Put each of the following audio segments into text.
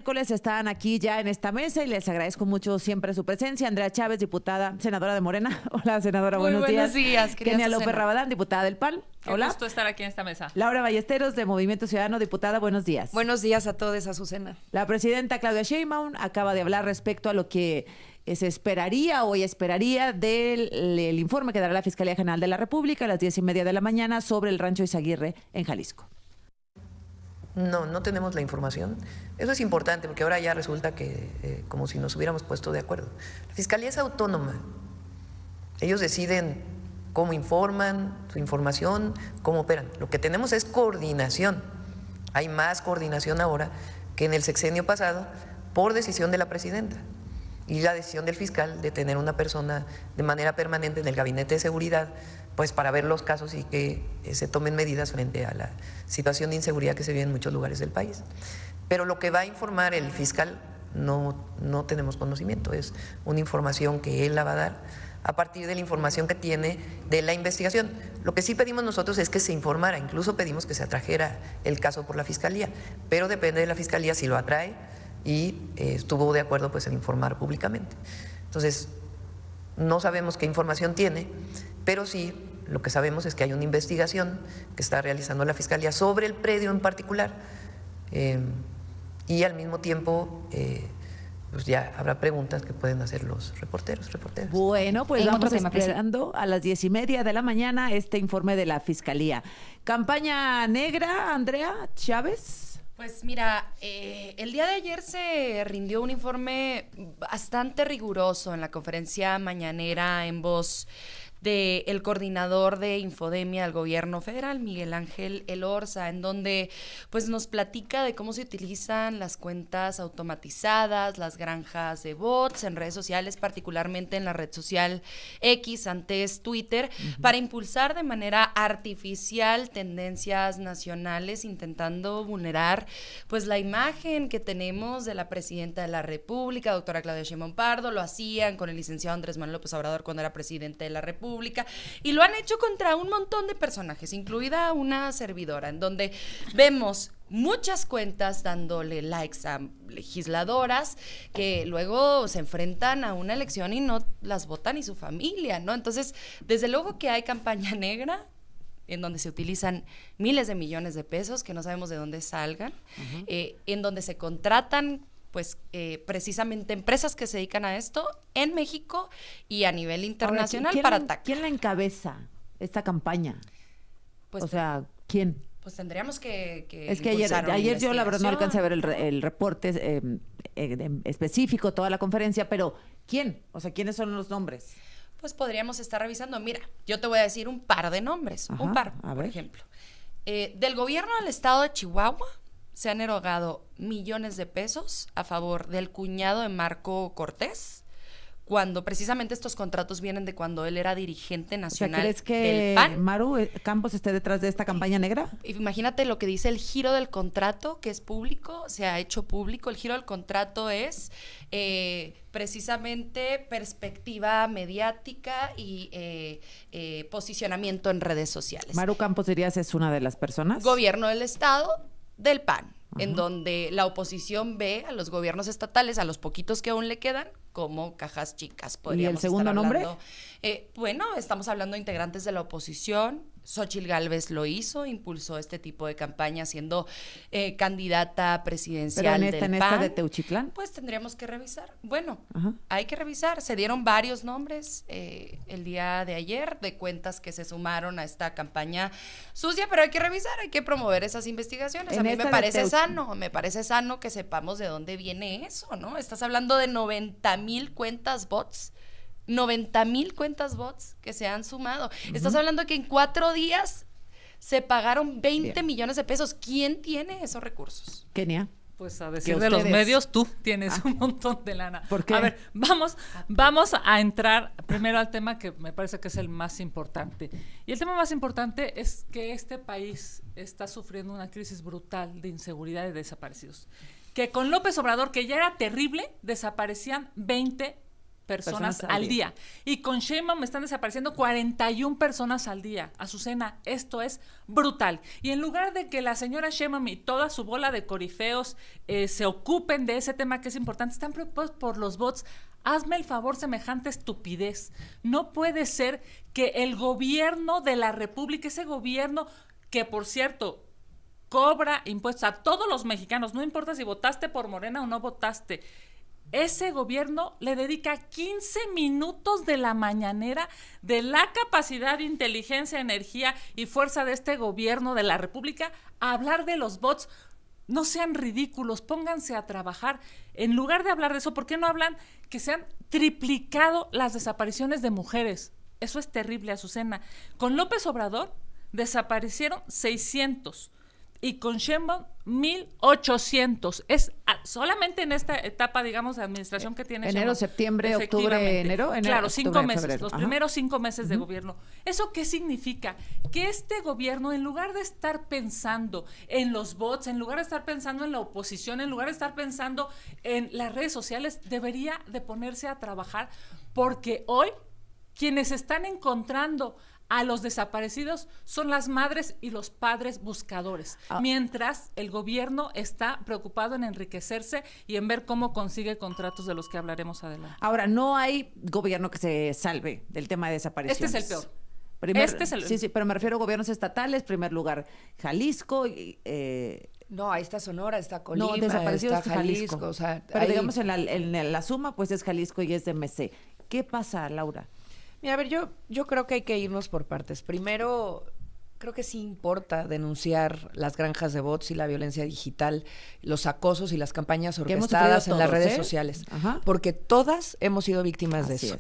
Miércoles están aquí ya en esta mesa y les agradezco mucho siempre su presencia. Andrea Chávez, diputada, senadora de Morena. Hola, senadora, Muy buenos días. Buenos días, querida Kenia Susana. López Rabadán, diputada del PAN. Qué Hola. gusto estar aquí en esta mesa. Laura Ballesteros, de Movimiento Ciudadano, diputada, buenos días. Buenos días a todos, Azucena. La presidenta Claudia Sheinbaum acaba de hablar respecto a lo que se esperaría o ella esperaría del informe que dará la Fiscalía General de la República a las 10:30 de la mañana sobre el rancho Izaguirre en Jalisco. No tenemos la información. Eso es importante porque ahora ya resulta que como si nos hubiéramos puesto de acuerdo. La Fiscalía es autónoma. Ellos deciden cómo informan, su información, cómo operan. Lo que tenemos es coordinación. Hay más coordinación ahora que en el sexenio pasado por decisión de la presidenta y la decisión del fiscal de tener una persona de manera permanente en el gabinete de seguridad, pues para ver los casos y que se tomen medidas frente a la situación de inseguridad que se vive en muchos lugares del país. Pero lo que va a informar el fiscal no tenemos conocimiento, es una información que él la va a dar a partir de la información que tiene de la investigación. Lo que sí pedimos nosotros es que se informara, incluso pedimos que se atrajera el caso por la Fiscalía, pero depende de la Fiscalía si lo atrae y estuvo de acuerdo pues en informar públicamente. Entonces, no sabemos qué información tiene, pero sí lo que sabemos es que hay una investigación que está realizando la Fiscalía sobre el predio en particular y al mismo tiempo pues ya habrá preguntas que pueden hacer los reporteras. Bueno, pues vamos esperando a las 10:30 de la mañana este informe de la Fiscalía. ¿Campaña negra, Andrea Chávez? Pues mira, el día de ayer se rindió un informe bastante riguroso en la conferencia mañanera en voz del coordinador de Infodemia del gobierno federal, Miguel Ángel Elorza, en donde pues nos platica de cómo se utilizan las cuentas automatizadas, las granjas de bots en redes sociales, particularmente en la red social X, antes Twitter, para impulsar de manera artificial tendencias nacionales, intentando vulnerar pues la imagen que tenemos de la presidenta de la República, doctora Claudia Sheinbaum Pardo. Lo hacían con el licenciado Andrés Manuel López Obrador cuando era presidente de la República, y lo han hecho contra un montón de personajes, incluida una servidora, en donde vemos muchas cuentas dándole likes a legisladoras que luego se enfrentan a una elección y no las vota ni su familia, ¿no? Entonces, desde luego que hay campaña negra, en donde se utilizan miles de millones de pesos que no sabemos de dónde salgan, en donde se contratan pues precisamente empresas que se dedican a esto en México y a nivel internacional. Ahora, para atacar. ¿Quién la encabeza esta campaña? Pues, o sea, ¿quién? Pues tendríamos que es que ayer yo la verdad no alcancé a ver el reporte específico, toda la conferencia, pero ¿quién? O sea, ¿quiénes son los nombres? Pues podríamos estar revisando. Mira, yo te voy a decir un par de nombres. Ajá, un par, por ejemplo. Del gobierno del estado de Chihuahua se han erogado millones de pesos a favor del cuñado de Marco Cortés, cuando precisamente estos contratos vienen de cuando él era dirigente nacional. O sea, ¿crees que del PAN? Maru Campos esté detrás de esta campaña negra? Imagínate lo que dice el giro del contrato, que es público, se ha hecho público. El giro del contrato es precisamente perspectiva mediática y posicionamiento en redes sociales. Maru Campos, dirías, es una de las personas. Gobierno del estado del PAN, en donde la oposición ve a los gobiernos estatales, a los poquitos que aún le quedan, como cajas chicas. ¿Y el segundo nombre? Bueno, estamos hablando de integrantes de la oposición. Xóchitl Gálvez lo hizo, impulsó este tipo de campaña siendo candidata presidencial del PAN. ¿En esta de Teuchitlán? Pues tendríamos que revisar. Bueno, hay que revisar. Se dieron varios nombres el día de ayer de cuentas que se sumaron a esta campaña sucia, pero hay que revisar, hay que promover esas investigaciones. A mí me parece sano que sepamos de dónde viene eso, ¿no? Estás hablando de 90,000 cuentas bots. 90,000 cuentas bots que se han sumado. Estás hablando de que en 4 días se pagaron 20 millones de pesos. ¿Quién tiene esos recursos? Kenia. Pues a decir de los medios, tú tienes un montón de lana. ¿Por qué? A ver, vamos a entrar primero al tema que me parece que es el más importante. Y el tema más importante es que este país está sufriendo una crisis brutal de inseguridad y desaparecidos. Que con López Obrador, que ya era terrible, desaparecían 20 personas al día. Y con Sheinbaum me están desapareciendo 41 personas al día. Azucena, esto es brutal. Y en lugar de que la señora Sheinbaum y toda su bola de corifeos se ocupen de ese tema que es importante, están preocupados por los bots. Hazme el favor, semejante estupidez. No puede ser que el gobierno de la República, ese gobierno que, por cierto, cobra impuestos a todos los mexicanos, no importa si votaste por Morena o no votaste, ese gobierno le dedica 15 minutos de la mañanera de la capacidad de inteligencia, energía y fuerza de este gobierno de la República a hablar de los bots. No sean ridículos, pónganse a trabajar. En lugar de hablar de eso, ¿por qué no hablan que se han triplicado las desapariciones de mujeres? Eso es terrible, Azucena. Con López Obrador desaparecieron 600 y con Sheinbaum 1,800. Es solamente en esta etapa, digamos, de administración que tiene enero, Sheinbaum. septiembre, octubre, enero. Claro, 5 meses, febrero. los primeros 5 meses de gobierno. ¿Eso qué significa? Que este gobierno, en lugar de estar pensando en los bots, en lugar de estar pensando en la oposición, en lugar de estar pensando en las redes sociales, debería de ponerse a trabajar, porque hoy quienes están encontrando a los desaparecidos son las madres y los padres buscadores, mientras el gobierno está preocupado en enriquecerse y en ver cómo consigue contratos de los que hablaremos adelante. Ahora, no hay gobierno que se salve del tema de desapariciones. Este es el peor. Sí, pero me refiero a gobiernos estatales, primer lugar Jalisco. No, ahí está Sonora, está Colima, no, desaparecidos está Jalisco. O sea, pero digamos en la suma, pues es Jalisco y es de MC. ¿Qué pasa, Laura? Mira, a ver, yo creo que hay que irnos por partes. Primero, creo que sí importa denunciar las granjas de bots y la violencia digital, los acosos y las campañas orquestadas en las redes sociales. Ajá. porque todas hemos sido víctimas de eso.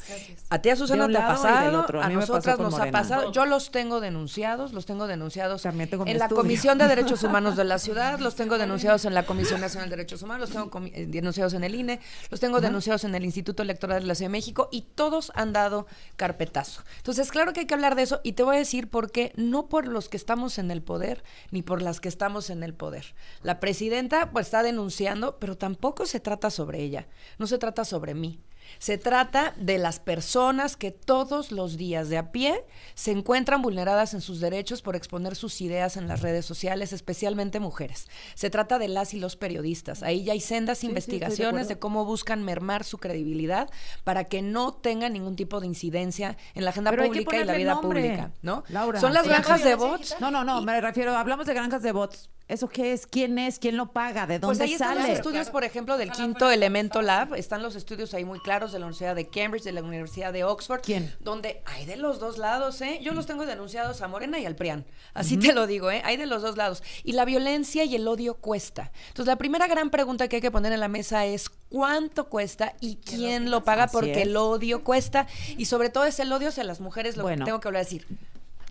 A ti, Susana, te ha pasado, a nosotras nos ha pasado. Yo los tengo denunciados También tengo mi en la estudio. Comisión de Derechos Humanos de la ciudad, los tengo denunciados en la Comisión Nacional de Derechos Humanos, los tengo denunciados en el INE, los tengo denunciados en el Instituto Electoral de la Ciudad de México y todos han dado carpetazo. Entonces, claro que hay que hablar de eso y te voy a decir por qué, no por los que estamos en el poder ni por las que estamos en el poder. La presidenta pues está denunciando, pero tampoco se trata sobre ella, no se trata sobre mí. Se trata de las personas que todos los días de a pie se encuentran vulneradas en sus derechos por exponer sus ideas en las redes sociales, especialmente mujeres. Se trata de las y los periodistas. Ahí ya hay sendas investigaciones de cómo buscan mermar su credibilidad para que no tengan ningún tipo de incidencia en la agenda pública y la vida pública, ¿no? Laura, son las granjas de bots. No, me refiero, hablamos de granjas de bots. ¿Eso qué es? ¿Quién es? ¿Quién lo paga? ¿De dónde pues ahí sale? están los estudios, por ejemplo, del Quinto Elemento Lab. Están los estudios ahí muy claros de la Universidad de Cambridge, de la Universidad de Oxford. ¿Quién? Donde hay de los dos lados, ¿eh? Yo los tengo denunciados a Morena y al PRIAN. Así te lo digo, ¿eh? Hay de los dos lados. Y la violencia y el odio cuesta. Entonces, la primera gran pregunta que hay que poner en la mesa es ¿cuánto cuesta y quién lo paga? Porque el odio cuesta. Y sobre todo es el odio hacia las mujeres, lo que tengo que hablar decir.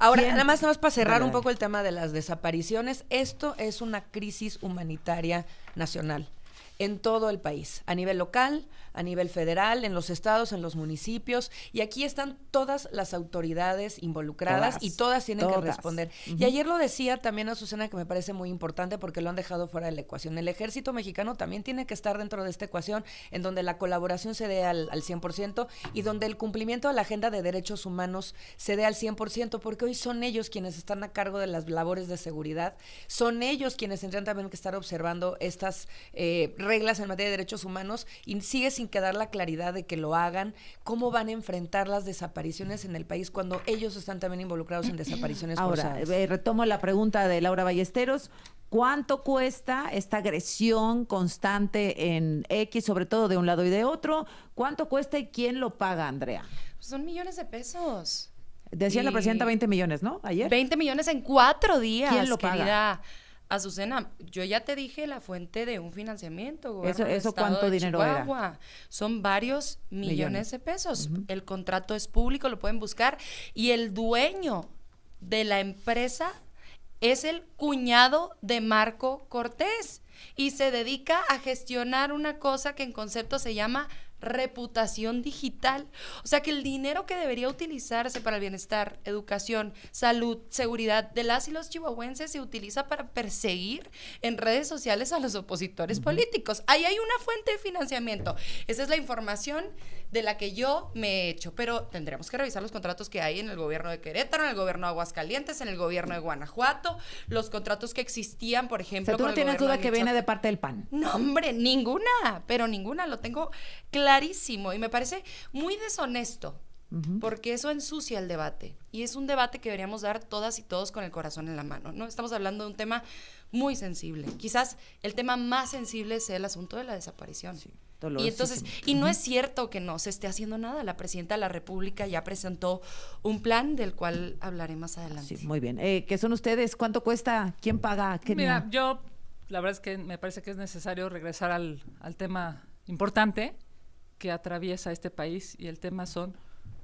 Ahora, nada más para cerrar un poco el tema de las desapariciones, esto es una crisis humanitaria nacional en todo el país, a nivel local, a nivel federal, en los estados, en los municipios, y aquí están todas las autoridades involucradas y todas tienen que responder. Y ayer lo decía también Azucena, que me parece muy importante porque lo han dejado fuera de la ecuación. El ejército mexicano también tiene que estar dentro de esta ecuación, en donde la colaboración se dé al 100% y donde el cumplimiento de la agenda de derechos humanos se dé al 100%, porque hoy son ellos quienes están a cargo de las labores de seguridad, son ellos quienes tendrían también que estar observando estas reglas en materia de derechos humanos, y sigue sin quedar la claridad de que lo hagan. ¿Cómo van a enfrentar las desapariciones en el país cuando ellos están también involucrados en desapariciones forzadas? Ahora, retomo la pregunta de Laura Ballesteros. ¿Cuánto cuesta esta agresión constante en X, sobre todo de un lado y de otro? ¿Cuánto cuesta y quién lo paga, Andrea? Son millones de pesos. Decía la presidenta 20 millones, ¿no? Ayer. 20 millones en 4 días, ¿Quién lo paga? querida Azucena. Yo ya te dije la fuente de un financiamiento. Gobierno del ¿Eso Estado cuánto de dinero Chihuahua. era? Son varios millones de pesos. El contrato es público, lo pueden buscar. Y el dueño de la empresa es el cuñado de Marco Cortés y se dedica a gestionar una cosa que en concepto se llama reputación digital. O sea, que el dinero que debería utilizarse para el bienestar, educación, salud, seguridad de las y los chihuahuenses se utiliza para perseguir en redes sociales a los opositores políticos. Ahí hay una fuente de financiamiento. Esa es la información de la que yo me he hecho, pero tendremos que revisar los contratos que hay en el gobierno de Querétaro, en el gobierno de Aguascalientes, en el gobierno de Guanajuato, los contratos que existían, por O ejemplo, sea, tú con no el tienes gobierno duda de que viene de Michoacán. parte del PAN. No, hombre, ninguna, pero ninguna, lo tengo clarísimo y me parece muy deshonesto, porque eso ensucia el debate y es un debate que deberíamos dar todas y todos con el corazón en la mano, ¿no? Estamos hablando de un tema muy sensible, quizás el tema más sensible sea el asunto de la desaparición. Sí, Y dolorosísimo. entonces, y no es cierto que no se esté haciendo nada. La presidenta de la República ya presentó un plan del cual hablaré más adelante. Sí, muy bien. ¿Qué son ustedes? ¿Cuánto cuesta? ¿Quién paga? Mira, yo la verdad es que me parece que es necesario regresar al tema importante que atraviesa este país, y el tema son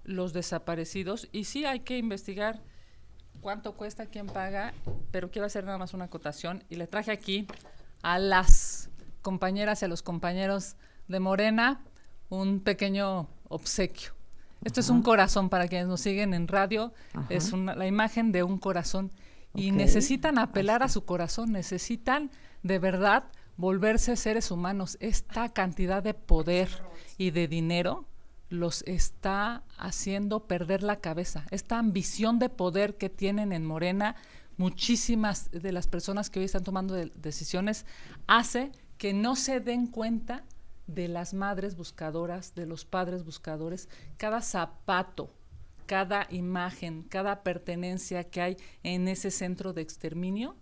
los desaparecidos, y sí hay que investigar cuánto cuesta, quién paga, pero quiero hacer nada más una acotación, y le traje aquí a las compañeras y a los compañeros de Morena un pequeño obsequio. Esto es un corazón para quienes nos siguen en radio. Es la imagen de un corazón, y Ok. necesitan apelar a su corazón, necesitan de verdad volverse seres humanos. Esta cantidad de poder y de dinero los está haciendo perder la cabeza. Esta ambición de poder que tienen en Morena muchísimas de las personas que hoy están tomando decisiones hace que no se den cuenta de las madres buscadoras, de los padres buscadores. Cada zapato, cada imagen, cada pertenencia que hay en ese centro de exterminio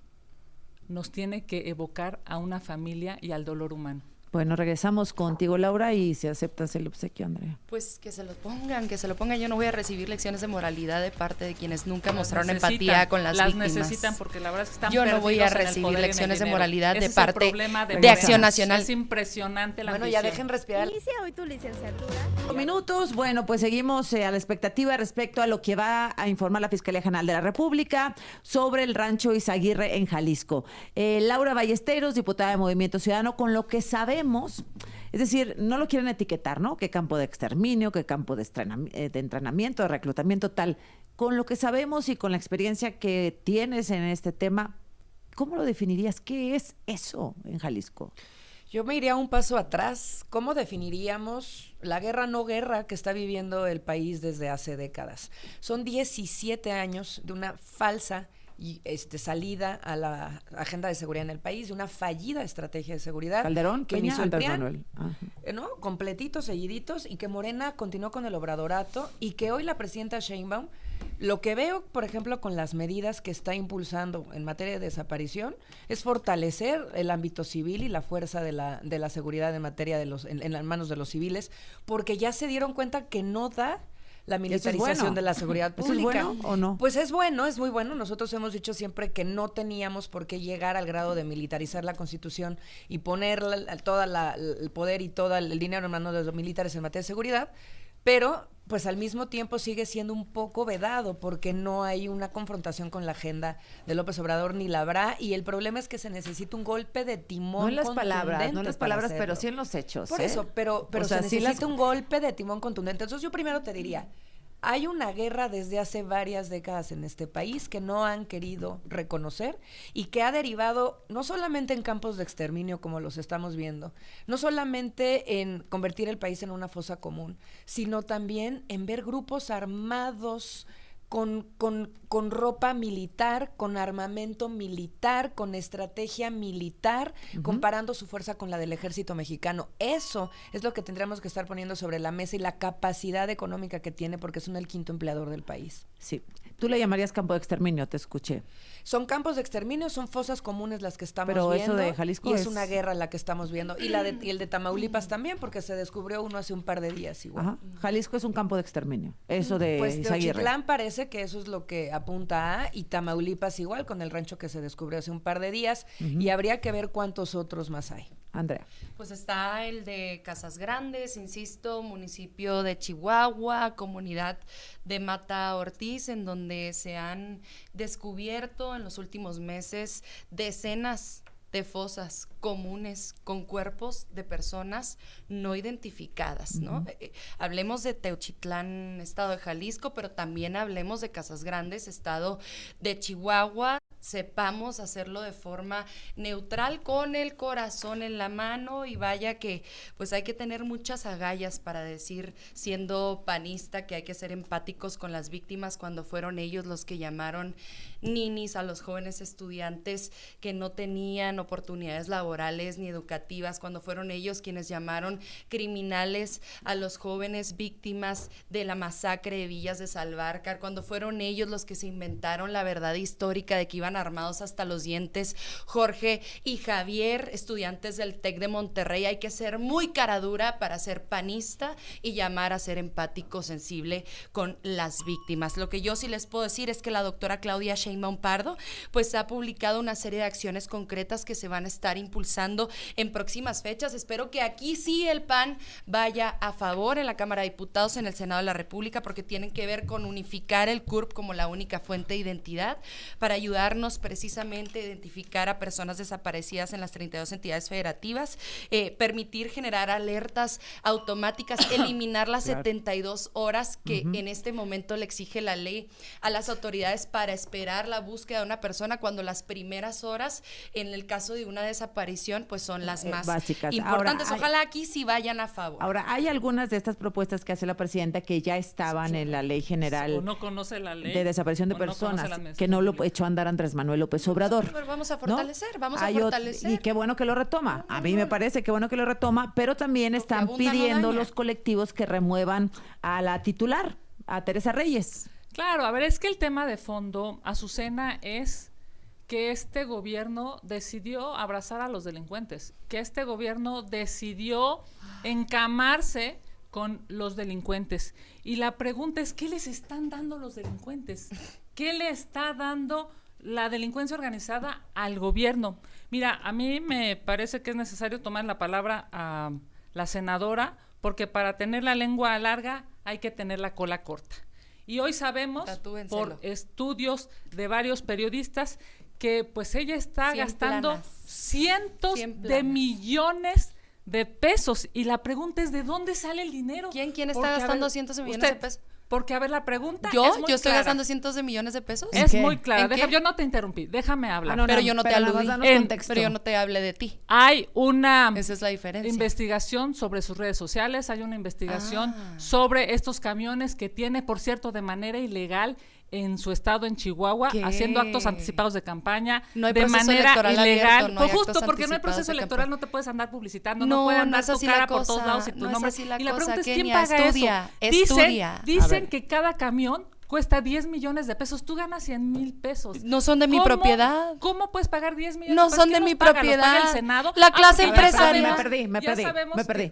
nos tiene que evocar a una familia y al dolor humano. Bueno, regresamos contigo, Laura, y si aceptas el obsequio, Andrea. Pues que se lo pongan, que se lo pongan. Yo no voy a recibir lecciones de moralidad de parte de quienes nunca mostraron Necesitan, empatía con las víctimas. necesitan, porque la verdad es que están Yo no voy a perdidos en el recibir poder y en el lecciones de dinero. moralidad Ese de es el parte problema de Morena. Acción Nacional. Es impresionante la Bueno, ya ambición. dejen respirar. Inicia hoy tu licenciatura. Minutos, bueno, pues seguimos a la expectativa respecto a lo que va a informar la Fiscalía General de la República sobre el rancho Izaguirre en Jalisco. Laura Ballesteros, diputada de Movimiento Ciudadano, con lo que sabemos, es decir, no lo quieren etiquetar, ¿no? ¿Qué campo de exterminio, qué campo de entrenamiento, de reclutamiento, tal? Con lo que sabemos y con la experiencia que tienes en este tema, ¿cómo lo definirías? ¿Qué es eso en Jalisco? Yo me iría un paso atrás. ¿Cómo definiríamos la guerra no guerra que está viviendo el país desde hace décadas? Son 17 años de una falsa salida a la agenda de seguridad en el país, de una fallida estrategia de seguridad. Calderón, que Peña, inició el Andrés PRIAN, Manuel. Ajá. ¿no? Completitos, seguiditos, y que Morena continuó con el obradorato, y que hoy la presidenta Sheinbaum, lo que veo, por ejemplo, con las medidas que está impulsando en materia de desaparición, es fortalecer el ámbito civil y la fuerza de la seguridad en materia de en las manos de los civiles, porque ya se dieron cuenta que no da la militarización bueno. de la seguridad ¿Eso pública. es bueno o no? Pues es bueno, es muy bueno. Nosotros hemos dicho siempre que no teníamos por qué llegar al grado de militarizar la Constitución y poner el poder y todo el dinero en manos de los militares en materia de seguridad, pero pues al mismo tiempo sigue siendo un poco vedado porque no hay una confrontación con la agenda de López Obrador, ni la habrá, y el problema es que se necesita un golpe de timón No en las palabras, contundente no en las para palabras, pero hacerlo. sí en los hechos. Por ¿eh? eso, pero O sea, se sí necesita las- un golpe de timón contundente. Entonces yo primero te diría, hay una guerra desde hace varias décadas en este país que no han querido reconocer y que ha derivado no solamente en campos de exterminio como los estamos viendo, no solamente en convertir el país en una fosa común, sino también en ver grupos armados con ropa militar, con armamento militar, con estrategia militar, comparando su fuerza con la del ejército mexicano. Eso es lo que tendríamos que estar poniendo sobre la mesa, y la capacidad económica que tiene, porque son el quinto empleador del país. Sí. Tú le llamarías campo de exterminio, te escuché. Son campos de exterminio, son fosas comunes las que estamos Pero eso viendo. de Jalisco y es es- una guerra la que estamos viendo. Y el de Tamaulipas también, porque se descubrió uno hace un par de días igual. Ajá. Jalisco es un campo de exterminio. Eso de Pues Izaguirre. Teochitlán parece que eso es lo que apunta a, y Tamaulipas igual, con el rancho que se descubrió hace un par de días, y habría que ver cuántos otros más hay. Andrea. Pues está el de Casas Grandes, insisto, municipio de Chihuahua, comunidad de Mata Ortiz, en donde se han descubierto en los últimos meses decenas de fosas comunes con cuerpos de personas no identificadas, ¿no? Hablemos de Teuchitlán, estado de Jalisco, pero también hablemos de Casas Grandes, estado de Chihuahua. Sepamos hacerlo de forma neutral, con el corazón en la mano, y vaya que pues hay que tener muchas agallas para decir, siendo panista, que hay que ser empáticos con las víctimas cuando fueron ellos los que llamaron ninis a los jóvenes estudiantes que no tenían oportunidades laborales ni educativas, cuando fueron ellos quienes llamaron criminales a los jóvenes víctimas de la masacre de Villas de Salvarcar, cuando fueron ellos los que se inventaron la verdad histórica de que iban armados hasta los dientes Jorge y Javier, estudiantes del TEC de Monterrey. Hay que ser muy cara dura para ser panista y llamar a ser empático, sensible con las víctimas. Lo que yo sí les puedo decir es que la doctora Claudia Sheinbaum Pardo pues ha publicado una serie de acciones concretas que se van a estar impulsando en próximas fechas. Espero que aquí sí el PAN vaya a favor en la Cámara de Diputados, en el Senado de la República, porque tienen que ver con unificar el CURP como la única fuente de identidad para ayudarnos precisamente a identificar a personas desaparecidas en las 32 entidades federativas, permitir generar alertas automáticas, eliminar las 72 horas que en este momento le exige la ley a las autoridades para esperar la búsqueda de una persona, cuando las primeras horas en el caso de una desaparición pues son las más básicas, importantes. Ahora, ojalá aquí sí vayan a favor. Ahora, hay algunas de estas propuestas que hace la presidenta que ya estaban en la ley general O no conoce la ley, de desaparición de o no conoce personas, la administración que no lo pública. echó a andar Andrés Manuel López Obrador. Pero vamos a ¿no? fortalecer, vamos a Hay fortalecer. y qué bueno que lo retoma. A mí me parece que bueno que lo retoma, pero también están abunda no pidiendo daña. los colectivos que remuevan a la titular, a Teresa Reyes. Claro, a ver, es que el tema de fondo, Azucena, es que este gobierno decidió abrazar a los delincuentes, que este gobierno decidió encamarse con los delincuentes. Y la pregunta es, ¿qué les están dando los delincuentes? ¿Qué le está dando la delincuencia organizada al gobierno? Mira, a mí me parece que es necesario tomar la palabra a la senadora, porque para tener la lengua larga hay que tener la cola corta. Y hoy sabemos, Tatúenselo. por estudios de varios periodistas, que pues ella está 100 gastando planas. cientos 100 de planas. millones de pesos. Y la pregunta es, ¿de dónde sale el dinero? ¿Quién está Porque, a gastando ver, cientos de millones usted, de pesos? Porque, a ver, la pregunta es ¿Yo muy estoy clara. gastando cientos de millones de pesos? Es qué? muy clara. ¿En qué? Yo no te interrumpí, déjame hablar. Ah, pero yo no te nada más aludí. danos En- contexto. Pero yo no te hablé de ti. Hay una Esa es la diferencia. investigación sobre sus redes sociales, hay una investigación Ah. sobre estos camiones que tiene, por cierto, de manera ilegal en su estado, en Chihuahua, ¿Qué? haciendo actos anticipados de campaña No hay de proceso manera electoral ilegal. abierto, no hay Pues justo actos porque no hay anticipados proceso de electoral, campaña. no te puedes andar publicitando, No, no puede no andar es tu así la cara por todos cosa, lados y tu no es nombre. así la Y la cosa, pregunta es, ¿quién Kenia, paga estudia, eso? estudia. A Dicen ver. que cada camión cuesta 10 millones de pesos, tú ganas 100 mil pesos. No son de mi ¿Cómo- propiedad. ¿Cómo puedes pagar 10 millones No de pesos? son de ¿Quién mi los paga? ¿Los paga propiedad. el Senado? La clase porque ya empresarial. sabemos- Me perdí.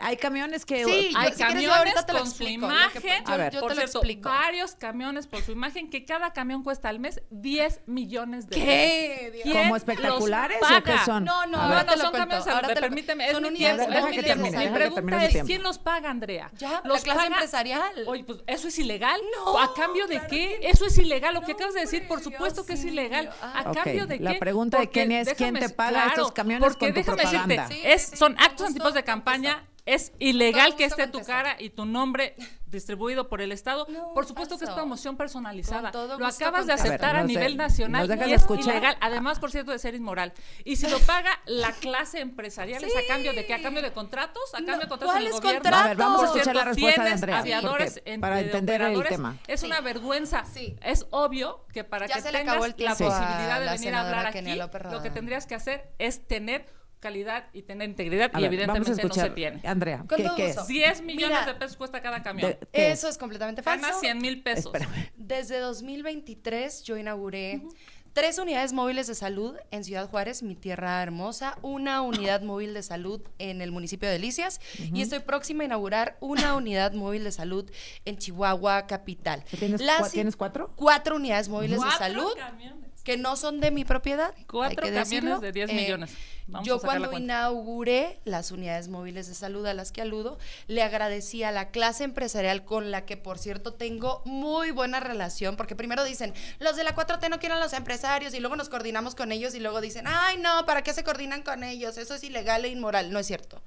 Hay camiones que... Sí, Hay si quieres, yo camiones ahorita te lo con su explico, lo que- imagen, yo- A ver. yo por te lo cierto, explico. varios camiones por su imagen, que cada camión cuesta al mes 10 millones de ¿Qué? pesos. Dios? ¿Quién ¿Como los espectaculares paga? o qué son? No, A No, ver. ahora te lo son cuento, camiones, ahora te lo- permíteme, es son mi unidades tiempo, Deja es que mi tiempo. termine, Mi deja que pregunta termine su es, tiempo. ¿quién los paga, Andrea? Ya, la ¿Los clase paga? empresarial. Oye, pues, ¿eso es ilegal? No, ¿A cambio de claro qué? que Eso es ilegal, lo que no, acabas de decir, por hombre, supuesto que es Dios ilegal. mío. ¿A Ok, cambio de qué? la pregunta de Porque Kenia es, ¿quién déjame- te paga estos camiones porque con tu déjame decirte, propaganda? Sí, son con actos gusto, anticipados de con campaña. gusto. Es ilegal Con que gusto esté tu contesto. cara y tu nombre distribuido por el Estado. No, por supuesto que es falso. promoción personalizada. Con todo Lo gusto acabas de contesto. aceptar A ver, a nos nivel de- nacional nos dejas y es escuchar. ilegal. Además, por cierto, de ser inmoral. Y si lo paga la clase empresarial, ¿es a cambio de qué? ¿A cambio de contratos? ¿A cambio de contratos en el ¿cuáles gobierno? contratos? A ver, vamos a Por escuchar la cierto, respuesta de tienes Andrea, aviadores porque en- para de entender el operadores. tema. Es Sí. una vergüenza. Sí. Es obvio que para Ya que se le tengas acabó el la tiempo a posibilidad de la venir a hablar senadora aquí, Kenia López lo que Rabadán. tendrías que hacer es tener calidad y tener integridad, A y ver, vamos a evidentemente no escuchar. se tiene. Andrea, Con ¿qué todo es? gusto. 10 millones Mira, de pesos cuesta cada camión. ¿Qué Eso es completamente falso. Gana 100 mil pesos. Espérame. Desde 2023 yo inauguré 3 unidades móviles de salud en Ciudad Juárez, mi tierra hermosa, una unidad móvil de salud en el municipio de Delicias y estoy próxima a inaugurar una unidad móvil de salud en Chihuahua capital. ¿Tienes, Las- ¿Tienes 4? 4 unidades móviles de 4 salud camiones. que no son de mi propiedad. 4 hay que camiones decirlo. de 10 millones. Vamos a Yo sacar la cuando cuenta. inauguré las unidades móviles de salud a las que aludo, le agradecí a la clase empresarial con la que, por cierto, tengo muy buena relación, porque primero dicen, los de la 4T no quieren a los empresarios, y luego nos coordinamos con ellos, y luego dicen, ay, no, ¿para qué se coordinan con ellos? Eso es ilegal e inmoral. No es cierto.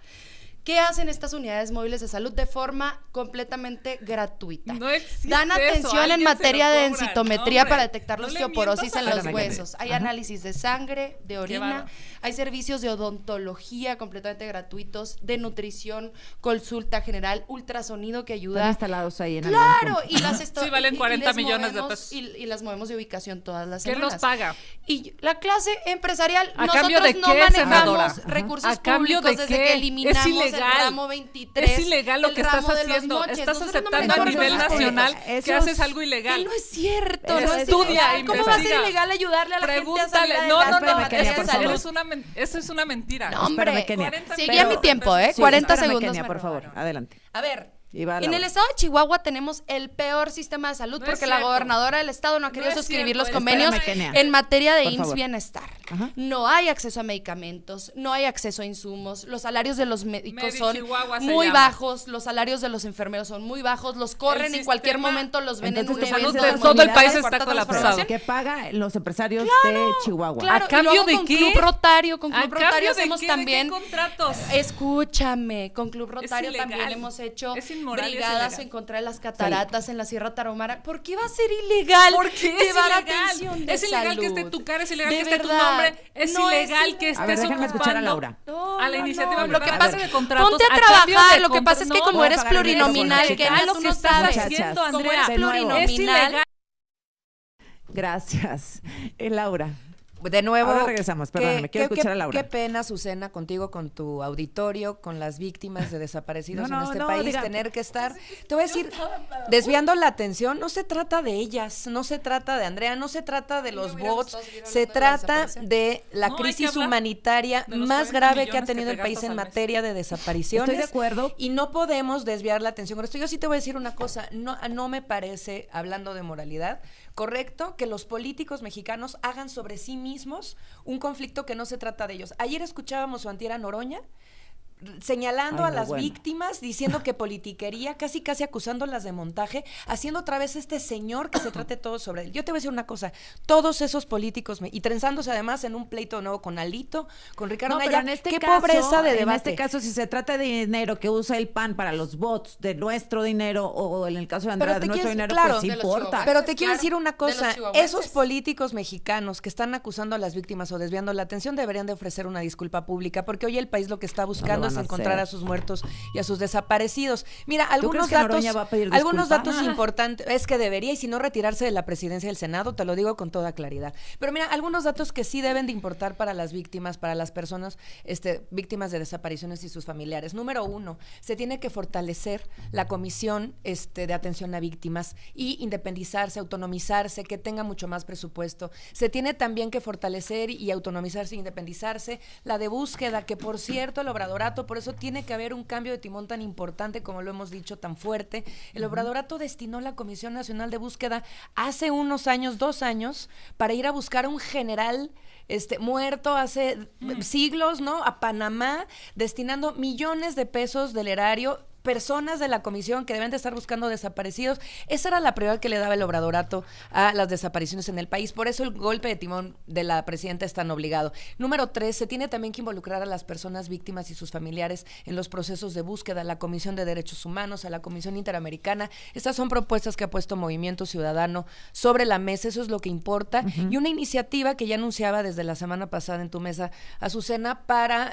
¿Qué hacen estas unidades móviles de salud de forma completamente gratuita? No existe Dan eso, atención en alguien materia se lo de cobra. densitometría No, para hombre, detectar no la le osteoporosis mientas en a los la huesos. Hay análisis de sangre, de orina, bárbaro. hay servicios de odontología completamente gratuitos, de nutrición, consulta general, ultrasonido que Están ayuda. instalados ahí en algún Claro, punto. y las Sí, valen 40 les millones de movemos- pesos. Y las movemos de ubicación todas las ¿Quién semanas. los paga? Y la clase empresarial, ¿A nosotros cambio de no qué, manejamos senadora? recursos ¿A cambio públicos de desde qué? que Es eliminamos ilegal. el ramo 23. Es ilegal lo el que estás ramo de los haciendo. moches. Estás Nosotros no aceptando a manejamos nivel recursos nacional públicos. que esos- haces algo ilegal. Que no es cierto, Eso no es es estudia, ilegal. ¿Cómo va a ser investiga. ilegal ayudarle a la gente a salir Pregúntale. adelante? No, Espérame, Kenia, por favor. eso es una mentira. No, hombre, Espérame, Kenia. seguía Pero- mi tiempo, Sí, 40 espérame, segundos. Kenia, me por favor, robaron. adelante. A ver, Y va en Laura. el estado de Chihuahua tenemos el peor sistema de salud No es porque la cierto. gobernadora del estado no ha No querido es suscribir cierto, los espérame, convenios Kenia. en materia de Por IMSS favor. Bienestar. Ajá. No hay acceso a medicamentos, no hay acceso a insumos, los salarios de los médicos Medi son Chihuahua se muy llama. bajos, los salarios de los enfermeros son muy bajos, los corren El en cualquier sistema- momento, los ven en un Entonces, evento salud de de todo el país movilidad, está cuarta colapsado. transformación. Que pagan los empresarios de Chihuahua. Claro, ¿A cambio y luego de con qué? Club Rotario, con ¿A Club Rotario cambio de hacemos qué? también. ¿De qué contratos? Escúchame, con Club Rotario ilegal. también hemos hecho Es inmoral y es brigadas ilegal. en contra de las cataratas en la Sierra Tarahumara. ¿Por qué va a ser ilegal? ¿Por qué es llevar ilegal? atención de Es ilegal salud? que esté tu cara, es ilegal De que esté tu verdad, nombre, es no es ilegal que ilegal. A ver, estés déjenme escuchar a ocupando Laura. No, a la iniciativa no, lo que privada pasa de contratos. ponte a cambio trabajar, de lo que pasa es que contratos. como Voy a eres apagar el plurinominal, micrófono, que chicas. tú Lo no que estás sabes, haciendo, como Andrea. eres De nuevo. plurinominal, Es ilegal. Gracias. Laura. De nuevo, Ahora regresamos, perdóname, quiero escuchar a Laura. Qué pena, Azucena, contigo, con tu auditorio, con las víctimas de desaparecidos No, en no, este no, país, diga. tener que estar, te voy a decir, desviando la atención, no se trata de ellas, no se trata de Andrea, no se trata de los hubiera bots, gustado seguir hablando se de la trata desaparición. de la No, hay que crisis hablar humanitaria de los más 40 grave que ha millones tenido que el te país gastas en al mes. materia de desapariciones. Estoy de acuerdo. Y no podemos desviar la atención con esto. Yo sí te voy a decir una cosa, no me parece, hablando de moralidad, correcto que los políticos mexicanos hagan sobre sí mismos un conflicto que no se trata de ellos. Ayer escuchábamos a Antiera Noroña señalando Ay, a no, las bueno. víctimas, diciendo que politiquería, casi acusándolas de montaje, haciendo otra vez este señor que se trate todo sobre él. Yo te voy a decir una cosa, todos esos políticos, y trenzándose además en un pleito nuevo con Alito, con Ricardo No, pero Anaya, en este qué caso, pobreza de en debate. este caso, si se trata de dinero que usa el PAN para los bots de nuestro dinero, o en el caso de Andrea, Pero de te nuestro quieres- dinero, claro, pues sí de los importa. chihuahuenses. Pero te quiero Claro, decir una de los cosa, chihuahuenses. esos políticos mexicanos que están acusando a las víctimas o desviando la atención deberían de ofrecer una disculpa pública, porque hoy el país lo que está buscando van es a encontrar hacer. a sus muertos y a sus desaparecidos. Mira, crees algunos que datos, Noroña va a pedir algunos disculpa? datos importantes, es que debería, y si no retirarse de la presidencia del Senado, te lo digo con toda claridad. Pero mira, algunos datos que sí deben de importar para las víctimas, para las personas víctimas de desapariciones y sus familiares. Número 1, se tiene que fortalecer la comisión de atención a víctimas y independizarse, autonomizarse, que tenga mucho más presupuesto. Se tiene también que fortalecer y autonomizarse e independizarse la de búsqueda, que por cierto el obradorato, por eso tiene que haber un cambio de timón tan importante como lo hemos dicho, tan fuerte. El obradorato destinó la Comisión Nacional de Búsqueda hace unos años, 2 años, para ir a buscar a un general muerto hace siglos, ¿no? A Panamá, destinando millones de pesos del erario, personas de la comisión que deben de estar buscando desaparecidos. Esa era la prioridad que le daba el obradorato a las desapariciones en el país. Por eso el golpe de timón de la presidenta es tan obligado. Número 3, se tiene también que involucrar a las personas víctimas y sus familiares en los procesos de búsqueda, a la Comisión de Derechos Humanos, a la Comisión Interamericana. Estas son propuestas que ha puesto Movimiento Ciudadano sobre la mesa, eso es lo que importa. Y una iniciativa que ya anunciaba desde la semana pasada en tu mesa, Azucena, para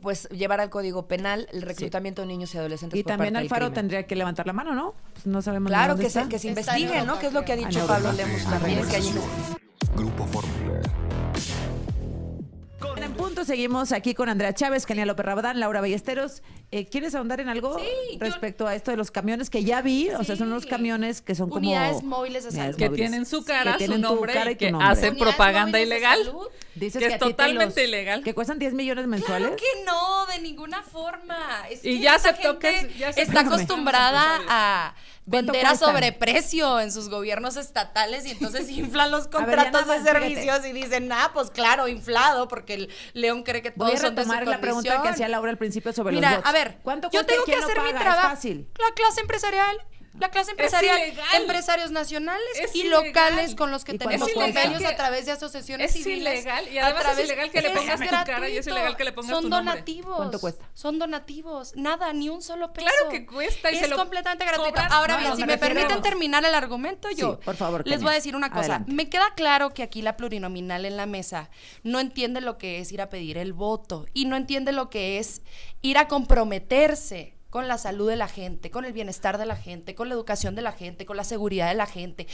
pues llevar al Código Penal el reclutamiento de niños y adolescentes. Y por también parte del Alfaro crimen. tendría que levantar la mano, ¿no? Pues no sabemos ni Claro, dónde que está. se Está en investigue, Europa, ¿no? Que es lo que ha creo. dicho En Pablo Europa. Lemus también, que hay Grupo Fórmula. En punto seguimos aquí con Andrea Chávez, Kenia López Rabadán, Laura Ballesteros ¿Quieres ahondar en algo Sí, respecto a esto de los camiones que ya vi? O sea, son unos Sí. camiones que son como... Unidades móviles de unidades salud. Que móviles. tienen su Sí, cara, que su tienen tu nombre cara y y tu que nombre. hacen Unidades propaganda móviles de ilegal. salud. Dices que a es ti te totalmente ilegal. Que cuestan 10 millones mensuales. Claro que no, de ninguna forma. Es Y que ya esta aceptó que gente ya aceptó está que acostumbrada somos empresarios. a ¿Cuánto vender a cuestan? sobreprecio en sus gobiernos estatales y entonces inflan los ver, ya contratos nada de más, fíjate. servicios y dicen, pues claro, inflado, porque el León cree que Voy todos a son de su retomar la pregunta que condición. hacía Laura al principio sobre Mira, los bots. a ver, ¿Cuánto yo cuesta y tengo que quién lo hacer mi paga? Es trabajo. fácil. La clase empresarial. La clase empresarial, ilegal. empresarios nacionales Es y ilegal. locales con los que ¿Y tenemos cuánto cuesta? convenios Es a través de asociaciones es civiles. ilegal, y a además es través- ilegal que le es pongas tu cara y es gratuito. ilegal que le pongas Son tu nombre. donativos. ¿Cuánto cuesta? Son donativos. Nada, ni un solo peso. Claro que cuesta y es se lo completamente gratuito. cobran. Ahora No, bien, no, si me me permiten refiero- terminar el argumento, yo Sí, por favor, les Kenia. voy a decir una cosa. Adelante. Me queda claro que aquí la plurinominal en la mesa no entiende lo que es ir a pedir el voto y no entiende lo que es ir a comprometerse con la salud de la gente, con el bienestar de la gente, con la educación de la gente, con la seguridad de la gente.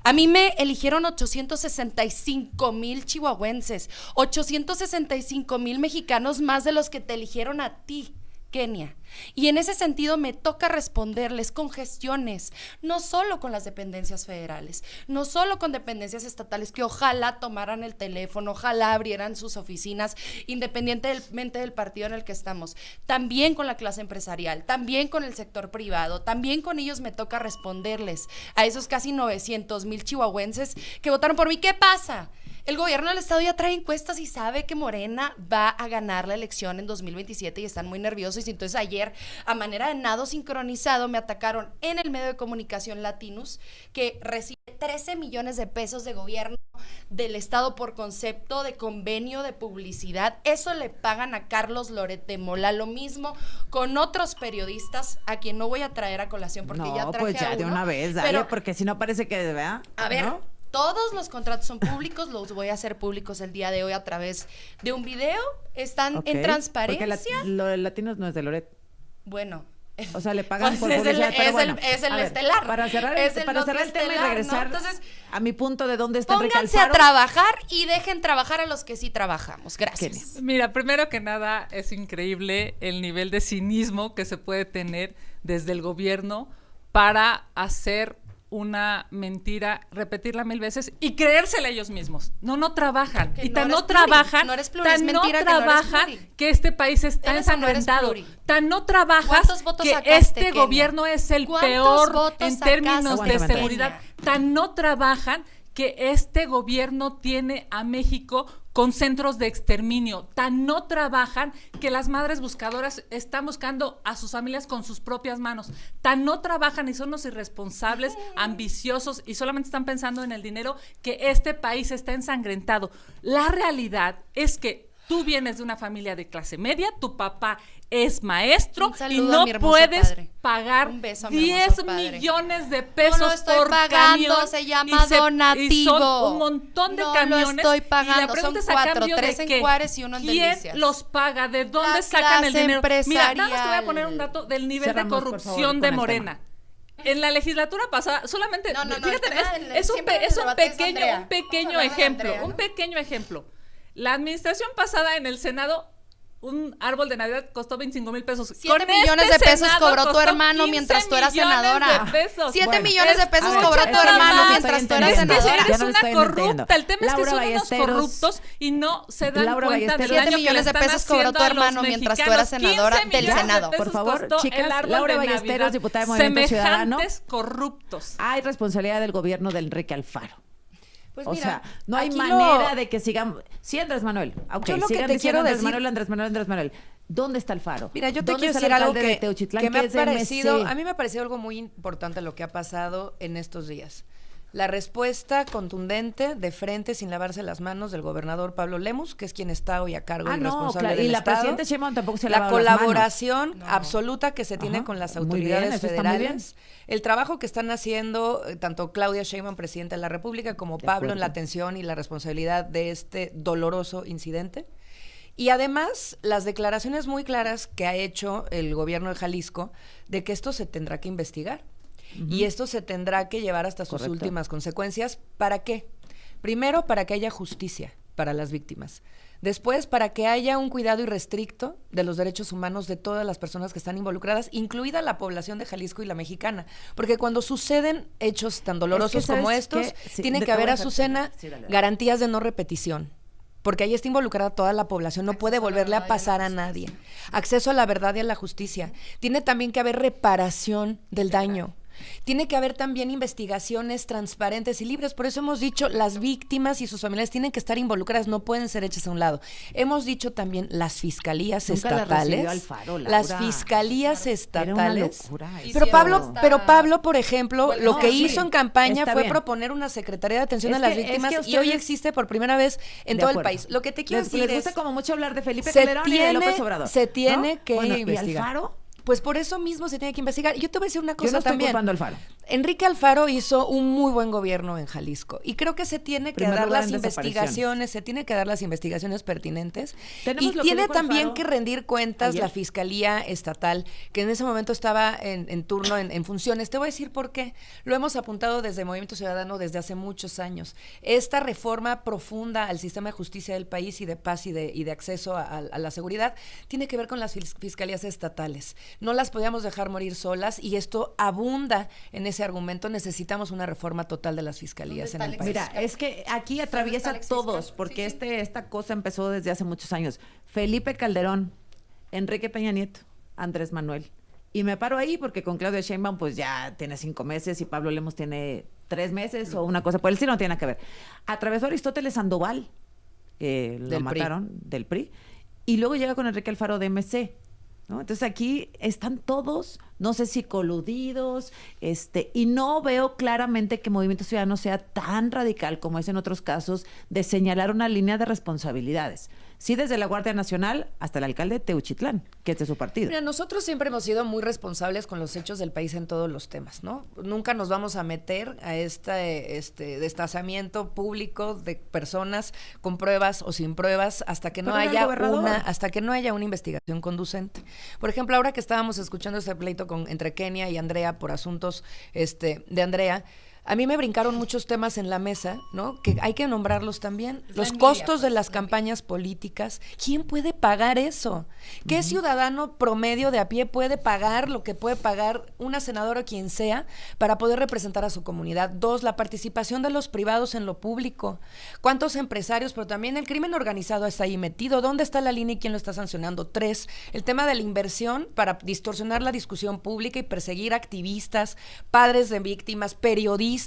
A mí me eligieron 865,000 chihuahuenses, 865,000 mexicanos más de los que te eligieron a ti, Kenia. Y en ese sentido me toca responderles con gestiones, no solo con las dependencias federales, no solo con dependencias estatales que ojalá tomaran el teléfono, ojalá abrieran sus oficinas independientemente del partido en el que estamos, también con la clase empresarial, también con el sector privado, también con ellos me toca responderles a esos casi 900,000 chihuahuenses que votaron por mí. ¿Qué pasa? El gobierno del estado ya trae encuestas y sabe que Morena va a ganar la elección en 2027 y están muy nerviosos. Y entonces ayer, a manera de nado sincronizado, me atacaron en el medio de comunicación Latinus, que recibe 13 millones de pesos de gobierno del estado por concepto de convenio de publicidad. Eso le pagan a Carlos Loret de Mola. Lo mismo con otros periodistas a quien no voy a traer a colación porque No, ya traje pues ya a de uno, una vez, dale, pero porque si no parece que, ¿verdad? a ver, ¿no? todos los contratos son públicos, los voy a hacer públicos el día de hoy a través de un video, están Ok, en transparencia. Porque lo de Latinos no es de Loret. Bueno. O sea, le pagan Pues por es el, publicidad, pero es bueno, el, es el a ver, estelar. Para cerrar, Es el para cerrar el tema y noticiestelar, ¿no? regresar Entonces, a mi punto de dónde está Enrique pónganse a Alfaro. trabajar y dejen trabajar a los que sí trabajamos. Gracias. Mira, primero que nada, es increíble el nivel de cinismo que se puede tener desde el gobierno para hacer una mentira, repetirla 1000 veces y creérsela ellos mismos. No trabajan. Que Y no tan eres no pluri, trabajan, no eres pluri, es tan no mentira que no eres trabajan pluri. que este país está ¿Eres o no eres ensangrentado. pluri? Tan no trabajas ¿Cuántos votos que sacaste, este Kenia? gobierno es el ¿Cuántos peor votos en términos sacaste, de Kenia? seguridad. Tan no trabajan que este gobierno tiene a México con centros de exterminio. Tan no trabajan que las madres buscadoras están buscando a sus familias con sus propias manos. Tan no trabajan y son los irresponsables, ambiciosos y solamente están pensando en el dinero, que este país está ensangrentado. La realidad es que tú vienes de una familia de clase media, tu papá es maestro Un y saludo a no mi hermoso puedes padre. pagar Un beso a mi 10 hermoso padre. millones de pesos No lo estoy por pagando, camión se llama y donativo. y son un montón de No lo camiones estoy y la pagando, pregunta son es a 4, cambio 3 de en qué. Juárez y uno en ¿Quién Delicias? los paga? ¿De dónde La sacan el clase dinero? Mira, nada más te voy a empresarial. poner un dato del nivel Cerramos, de por corrupción favor, con de el Morena. En la legislatura pasada, solamente, No, fíjate, el tema del- es un siempre en el debate es Andrea. un pequeño Vamos a hablar de ejemplo, Andrea, ¿no? un pequeño ejemplo. La administración pasada en el Senado, un árbol de Navidad costó 25,000 pesos. 7 Con millones este de pesos Senado cobró tu costó hermano 15 mientras tú eras millones senadora. de pesos. 7 Bueno, millones de es- pesos a ver, cobró tu escucha nada hermano más. mientras tú eras Es que senadora. eres Ya no lo una estoy corrupta. entendiendo. El tema es que Laura son Ballesteros. unos corruptos y no se dan Laura cuenta del Ballesteros. daño 7 que millones le de están pesos cobró haciendo tu a los hermano mientras tú eras mexicanos. senadora 15 del millones de Senado. pesos Por favor, costó chicas, el árbol Laura de Ballesteros, Navidad. diputada de Movimiento Ciudadano. Semejantes corruptos. Hay responsabilidad del gobierno de Enrique Alfaro. Pues O mira, sea, no hay aquí manera de que sigamos. Sí, Andrés Manuel. Ok, Yo lo que sigan te diciendo quiero Andrés decir- Manuel, Andrés Manuel, Andrés Manuel. ¿Dónde está Alfaro? Mira, yo te ¿Dónde quiero está el decir algo alcalde de que, Teuchitlán, que me ha es de parecido, MC? a mí me ha parecido algo muy importante lo que ha pasado en estos días. La respuesta contundente, de frente, sin lavarse las manos, del gobernador Pablo Lemus, que es quien está hoy a cargo y No, responsable claro. del Y la Estado. presidenta Sheinbaum tampoco se La lava las manos. colaboración absoluta que se tiene Ajá, con las muy bien, autoridades eso está muy federales, el trabajo que están haciendo tanto Claudia Sheinbaum, presidenta de la República, como De Pablo en la acuerdo. atención y la responsabilidad de este doloroso incidente. Y además, las declaraciones muy claras que ha hecho el gobierno de Jalisco de que esto se tendrá que investigar. Y esto se tendrá que llevar hasta sus Correcto. últimas consecuencias. ¿Para qué? Primero, para que haya justicia para las víctimas. Después, para que haya un cuidado irrestricto de los derechos humanos de todas las personas que están involucradas, incluida la población de Jalisco y la mexicana. Porque cuando suceden hechos tan dolorosos como ¿sabes estos, qué? Sí, tiene te que haber, voy a hacer- Azucena, sí, dale. garantías de no repetición. Porque ahí está involucrada toda la población, no puede volverle a pasar a nadie. Acceso a la verdad y a la justicia. Tiene también que haber reparación del daño. Tiene que haber también investigaciones transparentes y libres. Por eso hemos dicho, las víctimas y sus familiares tienen que estar involucradas, no pueden ser hechas a un lado. Hemos dicho también las fiscalías Nunca las estatales. recibió Alfaro, Laura. Las fiscalías Era una estatales. locura Y eso. Pero Pablo, por ejemplo, Bueno, lo no, que sí, hizo en campaña está fue bien. proponer una Secretaría de Atención Es a las que- es Víctimas que y hoy ustedes- existe por primera vez en De todo el acuerdo. país. Lo que te quiero decir les es, gusta como mucho hablar de Felipe se Calderón y de tiene- López Obrador. se tiene ¿no? que Bueno, investigar. ¿Y Alfaro? pues por eso mismo se tiene que investigar. Yo te voy a decir una cosa Yo no estoy también. culpando a Alfaro. Enrique Alfaro hizo un muy buen gobierno en Jalisco y creo que se tiene que Primer dar lugar las en desapariciones. investigaciones, se tiene que dar las investigaciones pertinentes Tenemos y lo que tiene dijo también Alfaro que rendir cuentas ayer. la Fiscalía Estatal, que en ese momento estaba en turno, en funciones. Te voy a decir por qué. Lo hemos apuntado desde Movimiento Ciudadano desde hace muchos años. Esta reforma profunda al sistema de justicia del país y de paz y de acceso a la seguridad tiene que ver con las fiscalías estatales. No las podíamos dejar morir solas y esto abunda en ese argumento. Necesitamos una reforma total de las fiscalías en ¿Dónde el está país. Mira, es que aquí atraviesa Alexis todos, Fiscal? porque Sí, sí. esta cosa empezó desde hace muchos años. Felipe Calderón, Enrique Peña Nieto, Andrés Manuel. Y me paro ahí porque con Claudia Sheinbaum pues ya tiene 5 meses y Pablo Lemos tiene 3 meses o una cosa por el estilo, no tiene nada que ver. Atravesó a Aristóteles Sandoval, lo Del PRI. mataron, del PRI, y luego llega con Enrique Alfaro de MC. ¿No? Entonces aquí están todos, no sé si coludidos, y no veo claramente que Movimiento Ciudadano sea tan radical como es en otros casos de señalar una línea de responsabilidades. Sí, desde la Guardia Nacional hasta el alcalde de Teuchitlán, que es de su partido. Mira, nosotros siempre hemos sido muy responsables con los hechos del país en todos los temas, ¿no? Nunca nos vamos a meter a este destazamiento público de personas con pruebas o sin pruebas hasta que no Pero era el haya gobernador. una investigación conducente. Por ejemplo, ahora que estábamos escuchando este pleito entre Kenia y Andrea por asuntos de Andrea, a mí me brincaron muchos temas en la mesa, ¿no? Que hay que nombrarlos también. Es la Los envidia, costos de pues, las la campañas políticas. ¿Quién puede pagar eso? ¿Qué ciudadano promedio de a pie puede pagar lo que puede pagar una senadora o quien sea para poder representar a su comunidad? 2, la participación de los privados en lo público. ¿Cuántos empresarios? Pero también el crimen organizado está ahí metido. ¿Dónde está la línea y quién lo está sancionando? 3, el tema de la inversión para distorsionar la discusión pública y perseguir activistas, padres de víctimas, periodistas,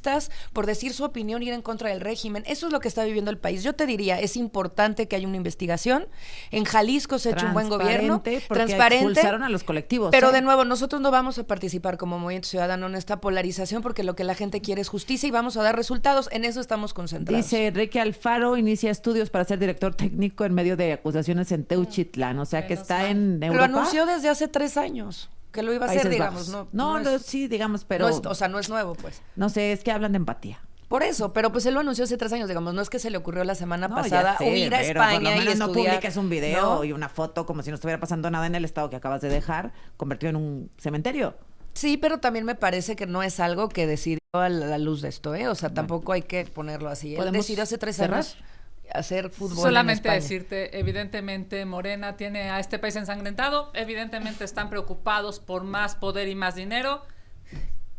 por decir su opinión, ir en contra del régimen. Eso es lo que está viviendo el país. Yo te diría, es importante que haya una investigación. En Jalisco se ha hecho un buen gobierno. Porque Transparente. expulsaron a los colectivos. Pero de nuevo, nosotros no vamos a participar como Movimiento Ciudadano en esta polarización porque lo que la gente quiere es justicia y vamos a dar resultados. En eso estamos concentrados. Dice Enrique Alfaro inicia estudios para ser director técnico en medio de acusaciones en Teuchitlán, o sea que Menos está mal. en Europa. Lo anunció desde hace 3 años que lo iba a hacer, Países digamos. Bajos. No, No, es, sí, digamos, pero o sea, no es nuevo, pues. no sé, es que hablan de empatía. Por eso, pero pues él lo anunció hace 3 años, digamos, no es que se le ocurrió la semana No, pasada ya sé, o ir a pero por lo España y menos no estudiar. publiques un video ¿no? y una foto como si no estuviera pasando nada en el estado que acabas de dejar, convertido en un cementerio. Sí, pero también me parece que no es algo que decidió a la luz de esto, ¿eh? O sea, tampoco hay que ponerlo así. Él ¿Podemos decidió hace 3 cerrar? años hacer fútbol Solamente en España. decirte, evidentemente Morena tiene a este país ensangrentado, evidentemente están preocupados por más poder y más dinero.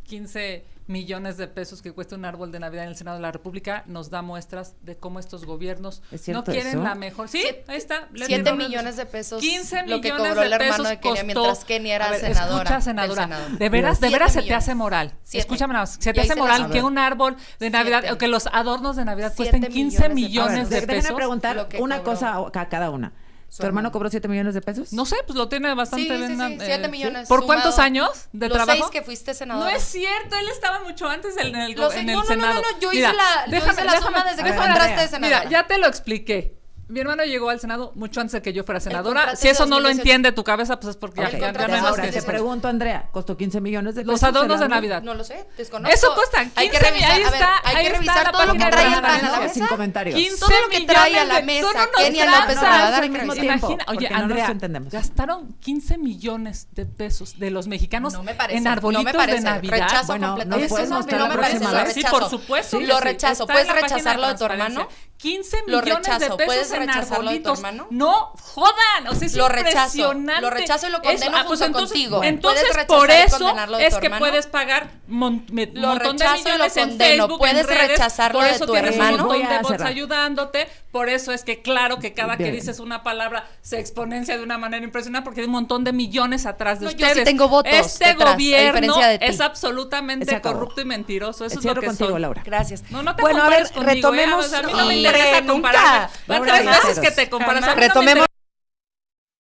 15 millones de pesos que cuesta un árbol de Navidad en el Senado de la República nos da muestras de cómo estos gobiernos ¿Es no cierto quieren eso? la mejor. Sí, ahí está. 7 millones de pesos 15 lo que millones cobró el de hermano pesos de Kenia costó. mientras Kenia era A ver, senadora escucha, del senadora. Senado. De veras 7 se te millones. hace moral. 7. Escúchame nada más. Se Y te ahí hace se las moral habló. que un árbol de Navidad, 7. o que los adornos de Navidad 7 cuesten 15 millones de millones de Déjenme pesos. preguntar Lo que una cobró cosa a cada una. su ¿Tu hermano hermano. cobró 7 millones de pesos? No sé, pues lo tiene bastante Sí, bien. sí, 7 millones. ¿Por cuántos sumado. años de Los trabajo? 6 que fuiste senador. No es cierto, él estaba mucho antes en el, Lo sé, en no, el no, no, Senado. no, yo Mira, hice la suma desde que a ver, tú entraste de Andrea, senadora. Mira, ya te lo expliqué. Mi hermano llegó al Senado mucho antes de que yo fuera senadora. contrato Si eso de no lo 2018. entiende tu cabeza, pues es porque Ok, ya no hay contrato más de ahora que te decir. pregunto, Andrea, ¿costó 15 millones de pesos? Los adornos de el árbol? Navidad. No lo sé, desconozco. Eso cuesta 15 Hay que revisar, ahí a ver, está, hay ahí que está revisar la todo lo que página trae de el pan a la No, mesa. sin comentarios. 15 Todo lo que trae a la millones mesa son unos Kenia López tranzas. Obrador, hay que al mismo revisar. tiempo. Imagina, oye, porque no nos Andrea, entendemos. gastaron 15 millones de pesos de los mexicanos No me parece, en no me arbolitos parece. de Navidad. Rechazo Bueno, completamente. ¿nos puedes Eso mostrar no la me parece, próxima lo vez? Sí, rechazo. por supuesto. Sí, que lo sí. rechazo. Está ¿Puedes en la página rechazarlo de tu transparencia. hermano? 15 Lo millones rechazo. de ¿Puedes pesos en rechazarlo de tu arbolitos. hermano? No jodan, o sea, es Lo rechazo. impresionante. Lo rechazo y lo condeno junto entonces, contigo. Entonces, ¿Puedes por rechazar y eso condenarlo de es tu que hermano? puedes pagar Lo montón de rechazo y lo millones en condeno. Facebook, ¿Puedes en redes, rechazarlo por de eso tu tienes hermano? un montón Voy de a bots cerrar. ayudándote, por eso es que claro que cada que Bien. dices una palabra se exponencia de una manera impresionante porque hay un montón de millones atrás de No, yo ustedes. sí tengo votos Este detrás, a gobierno diferencia de ti. es absolutamente Se acabó. corrupto y mentiroso, eso es Cierro lo que contigo, son. Laura. Gracias. No te bueno, a ver, compares conmigo, retomemos. o sea, a mí no me y- interesa compararme. Van Laura 3 veces Ballesteros. que te comparas. a mí no me Retomemos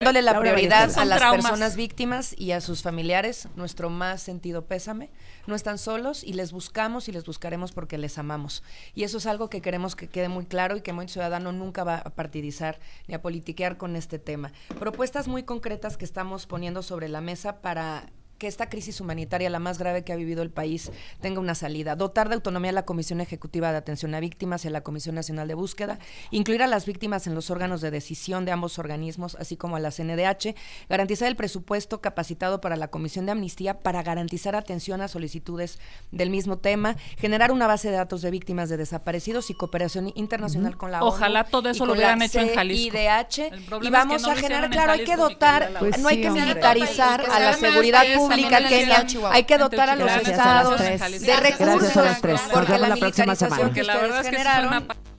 dándole la Laura prioridad Ballesteros. a Son las traumas. personas víctimas y a sus familiares, nuestro más sentido pésame. No están solos y les buscamos y les buscaremos porque les amamos. Y eso es algo que queremos que quede muy claro y que Movimiento Ciudadano nunca va a partidizar ni a politiquear con este tema. Propuestas muy concretas que estamos poniendo sobre la mesa para que esta crisis humanitaria, la más grave que ha vivido el país, tenga una salida. Dotar de autonomía a la Comisión Ejecutiva de Atención a Víctimas y a la Comisión Nacional de Búsqueda, incluir a las víctimas en los órganos de decisión de ambos organismos, así como a la CNDH, garantizar el presupuesto capacitado para la Comisión de Amnistía para garantizar atención a solicitudes del mismo tema, generar una base de datos de víctimas de desaparecidos y cooperación internacional con la ONU. Ojalá todo eso y lo con hubieran la hecho en Jalisco. CIDH, El problema y es vamos que no a lo generar, hicieron en claro, hay que Jalisco, mi dotar, querida Laura. Pues no hay sí, que hombre. militarizar Que a se la hagan seguridad ustedes pública también en el Kenia, estado de Chihuahua. hay que dotar a los Gracias a las estados tres. de Gracias recursos, a las tres. Nos porque vemos la la próxima militarización semana. que Porque la verdad ustedes es que eso es generaron una